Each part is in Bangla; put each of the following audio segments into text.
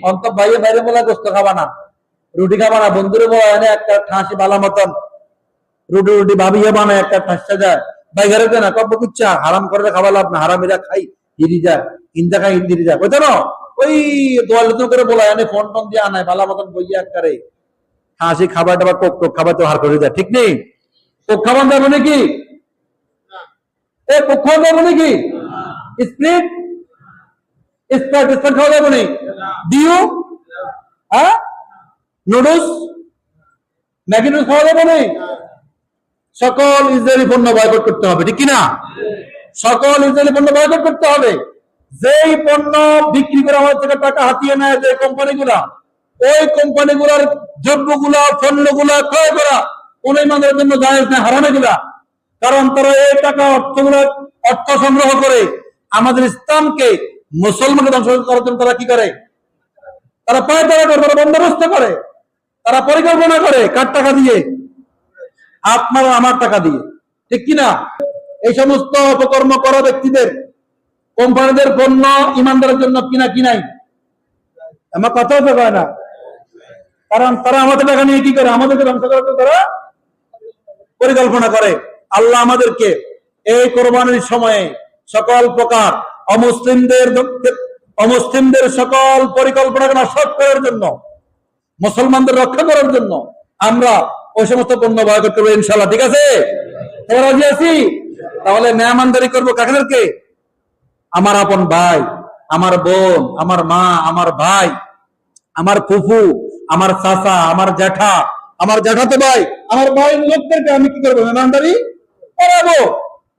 অন্তর বাইরে বাইরে বলা গোস্ত খাবা না, রুটি খাবা না, বন্ধুরে বলা এনে একটা ঠাঁসি বালা মতন রুটি রুটি ভাবিয়ে বানায় একটা ঠাসা যায় ভাই ঘরে না কব কুচ্ছা হারাম করে খাওয়া লাভ না, হারামিরা খাই হিরি যায়, ইন্দা খাই হিন্দিরি যায়, বুঝছো না? ওই দোয়াল করে বলা এনে ফোন টোন দিয়ে আনায় বালা মতন বইয়া করে হাসি খাবার টাবার কোক টোক খাবার তো হার করে যায়, ঠিক নেই? কোক খাবার দেবো নাকি? কোক খাওয়া দেবো নাকি? স্প্রিট স্প্রাইট স্প্রাইট খাওয়া যাবে নি? ডিউ হ্যাঁ নুডলস ম্যাগি নুডলস খাওয়া যাবে নি? সকল ইসরায়েলি পণ্য বয়কট করতে হবে, ঠিক কিনা? সকল ইসরায়েলি পণ্য বয়কট করতে হবে। যেই পণ্য বিক্রি করে আমাদের থেকে টাকা হাতিয়ে নেয় যে কোম্পানিগুলা, ওই কোম্পানিগুলার দ্রব্যগুলা পণ্যগুলা ক্রয় করা কোন ইমানদারের জন্য জায়েজ না, হারাম এগুলা। কারণ তারা এই টাকা অর্থ সংগ্রহ করে আমাদের ইসলামকে মুসলমানকে ধ্বংস করার জন্য তারা কি করে? তারা পায়তারা করে, তারা বন্দোবস্ত করে, তারা পরিকল্পনা করে। কার টাকা দিয়ে? আপনার আমার টাকা দিয়ে, ঠিক কিনা? এই সমস্ত অপকর্ম করা ব্যক্তিদের কোম্পানিদের পণ্য ইমানদারের জন্য কিনা কিনাই আমার কথা হতে পারে না, কারণ তারা আমাদের টাকা নিয়ে কি করে? আমাদেরকে ধ্বংস করার জন্য তারা পরিকল্পনা করে। আল্লাহ আমাদেরকে এই কোরবানির সময়ে সকল প্রকার অমুসলিমদের সকল পরিকল্পনাকে নষ্ট করার জন্য, মুসলমানদের রক্ষা করার জন্য আমরা ওই সমস্ত পণ্য বয়কট করবো ইনশাআল্লাহ, ঠিক আছে? রাজি আছি? তাহলে মেহমানদারি করবো কাকে? আমার আপন ভাই, আমার বোন, আমার মা, আমার ভাই, আমার ফুফু, আমার চাচা, আমার জ্যাঠা, আমার জ্যাঠাতো ভাই, আমার ভাইয়ের লোকদেরকে আমি কি করবো? মেহমানদারি করাবো।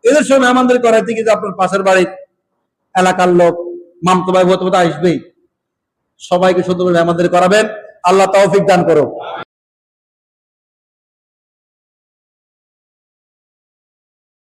এদের সঙ্গে মেহমানদারি করাইতে গিয়ে আপনার পাশের বাড়ির এলাকার লোক, মামতো ভাই হতে আসবেই, সবাইকে সুন্দর মেহমানদারি করাবেন। আল্লাহ তৌফিক দান করো।